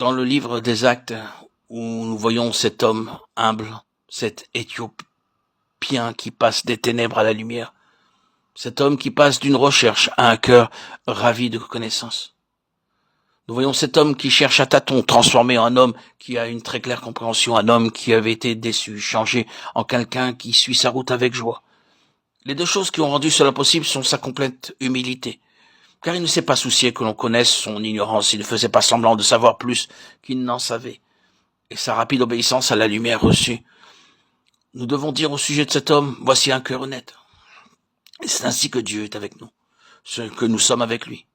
Dans le livre des Actes, où nous voyons cet homme humble, cet Éthiopien qui passe des ténèbres à la lumière, cet homme qui passe d'une recherche à un cœur ravi de connaissance. Nous voyons cet homme qui cherche à tâtons, transformé en un homme qui a une très claire compréhension, un homme qui avait été déçu, changé en quelqu'un qui suit sa route avec joie. Les deux choses qui ont rendu cela possible sont sa complète humilité, car il ne s'est pas soucié que l'on connaisse son ignorance, il ne faisait pas semblant de savoir plus qu'il n'en savait, et sa rapide obéissance à la lumière reçue. Nous devons dire au sujet de cet homme, voici un cœur honnête. Et c'est ainsi que Dieu est avec nous, ce que nous sommes avec lui.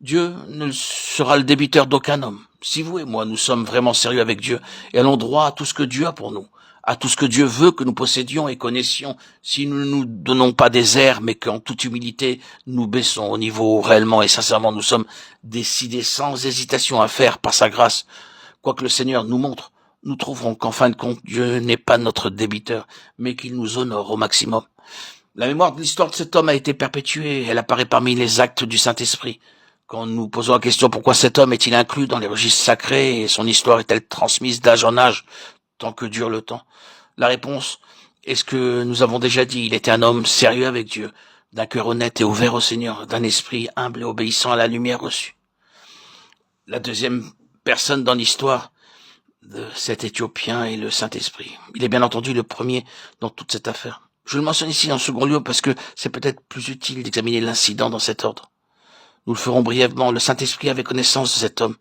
Dieu ne sera le débiteur d'aucun homme. Si vous et moi, nous sommes vraiment sérieux avec Dieu et allons droit à tout ce que Dieu a pour nous, à tout ce que Dieu veut que nous possédions et connaissions, si nous ne nous donnons pas des airs, mais qu'en toute humilité, nous baissons au niveau où réellement et sincèrement nous sommes décidés sans hésitation à faire par sa grâce, quoi que le Seigneur nous montre, nous trouverons qu'en fin de compte, Dieu n'est pas notre débiteur, mais qu'il nous honore au maximum. La mémoire de l'histoire de cet homme a été perpétuée, elle apparaît parmi les actes du Saint-Esprit. Quand nous posons la question pourquoi cet homme est-il inclus dans les registres sacrés et son histoire est-elle transmise d'âge en âge, tant que dure le temps, la réponse est ce que nous avons déjà dit, il était un homme sérieux avec Dieu, d'un cœur honnête et ouvert au Seigneur, d'un esprit humble et obéissant à la lumière reçue. La deuxième personne dans l'histoire de cet Éthiopien est le Saint-Esprit. Il est bien entendu le premier dans toute cette affaire. Je le mentionne ici en second lieu parce que c'est peut-être plus utile d'examiner l'incident dans cet ordre. Nous le ferons brièvement. Le Saint-Esprit avait connaissance de cet homme.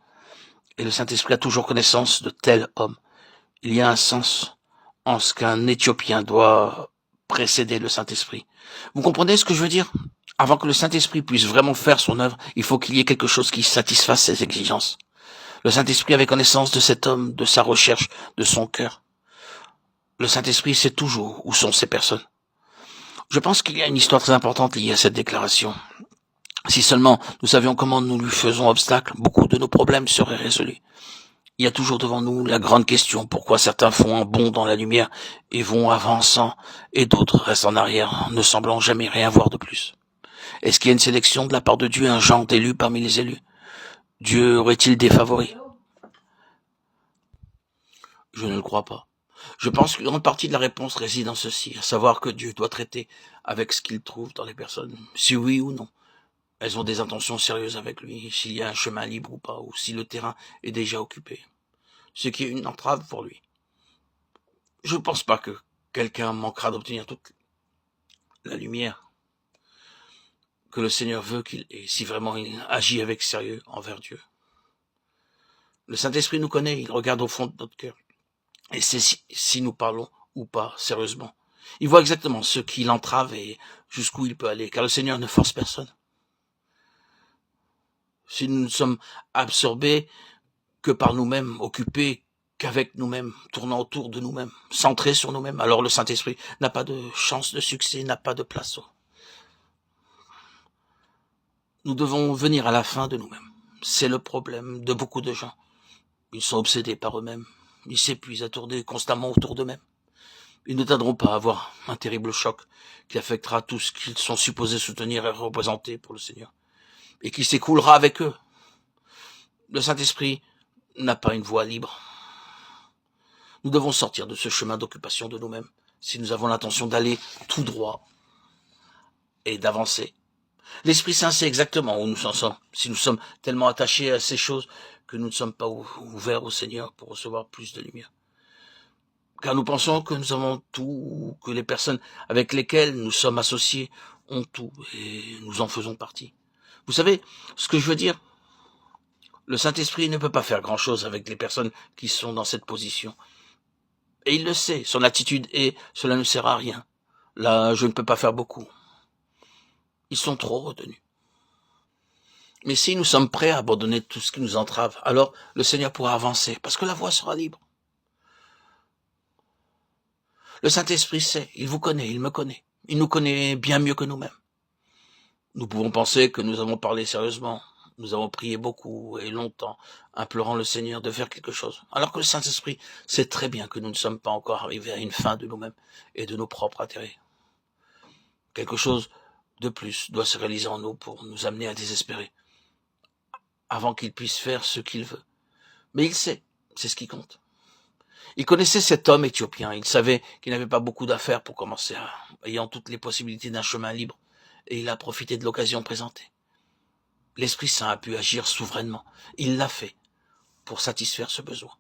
Et le Saint-Esprit a toujours connaissance de tel homme. Il y a un sens en ce qu'un Éthiopien doit précéder le Saint-Esprit. Vous comprenez ce que je veux dire? Avant que le Saint-Esprit puisse vraiment faire son œuvre, il faut qu'il y ait quelque chose qui satisfasse ses exigences. Le Saint-Esprit avait connaissance de cet homme, de sa recherche, de son cœur. Le Saint-Esprit sait toujours où sont ces personnes. Je pense qu'il y a une histoire très importante liée à cette déclaration. Si seulement nous savions comment nous lui faisons obstacle, beaucoup de nos problèmes seraient résolus. Il y a toujours devant nous la grande question, pourquoi certains font un bond dans la lumière et vont avançant, et d'autres restent en arrière, ne semblant jamais rien voir de plus. Est-ce qu'il y a une sélection de la part de Dieu, un genre d'élus parmi les élus? Dieu aurait-il des favoris? Je ne le crois pas. Je pense qu'une grande partie de la réponse réside en ceci, à savoir que Dieu doit traiter avec ce qu'il trouve dans les personnes, si oui ou non. Elles ont des intentions sérieuses avec lui, s'il y a un chemin libre ou pas, ou si le terrain est déjà occupé. Ce qui est une entrave pour lui. Je ne pense pas que quelqu'un manquera d'obtenir toute la lumière que le Seigneur veut qu'il ait, si vraiment il agit avec sérieux envers Dieu. Le Saint-Esprit nous connaît, il regarde au fond de notre cœur. Et c'est si nous parlons ou pas sérieusement. Il voit exactement ce qui l'entrave et jusqu'où il peut aller, car le Seigneur ne force personne. Si nous ne sommes absorbés que par nous-mêmes, occupés qu'avec nous-mêmes, tournant autour de nous-mêmes, centrés sur nous-mêmes, alors le Saint-Esprit n'a pas de chance de succès, n'a pas de place. Nous devons venir à la fin de nous-mêmes. C'est le problème de beaucoup de gens. Ils sont obsédés par eux-mêmes. Ils s'épuisent à tourner constamment autour d'eux-mêmes. Ils ne tarderont pas à avoir un terrible choc qui affectera tout ce qu'ils sont supposés soutenir et représenter pour le Seigneur, et qui s'écoulera avec eux. Le Saint-Esprit n'a pas une voie libre. Nous devons sortir de ce chemin d'occupation de nous-mêmes si nous avons l'intention d'aller tout droit et d'avancer. L'Esprit Saint sait exactement où nous en sommes, si nous sommes tellement attachés à ces choses que nous ne sommes pas ouverts au Seigneur pour recevoir plus de lumière. Car nous pensons que nous avons tout, que les personnes avec lesquelles nous sommes associés ont tout, et nous en faisons partie. Vous savez ce que je veux dire? Le Saint-Esprit ne peut pas faire grand-chose avec les personnes qui sont dans cette position. Et il le sait, son attitude est « cela ne sert à rien ». Là, je ne peux pas faire beaucoup. Ils sont trop retenus. Mais si nous sommes prêts à abandonner tout ce qui nous entrave, alors le Seigneur pourra avancer, parce que la voie sera libre. Le Saint-Esprit sait, il vous connaît, il me connaît. Il nous connaît bien mieux que nous-mêmes. Nous pouvons penser que nous avons parlé sérieusement. Nous avons prié beaucoup et longtemps, implorant le Seigneur de faire quelque chose. Alors que le Saint-Esprit sait très bien que nous ne sommes pas encore arrivés à une fin de nous-mêmes et de nos propres intérêts. Quelque chose de plus doit se réaliser en nous pour nous amener à désespérer, avant qu'il puisse faire ce qu'il veut. Mais il sait, c'est ce qui compte. Il connaissait cet homme éthiopien, il savait qu'il n'avait pas beaucoup d'affaires pour commencer, ayant toutes les possibilités d'un chemin libre, et il a profité de l'occasion présentée. L'Esprit Saint a pu agir souverainement. Il l'a fait pour satisfaire ce besoin.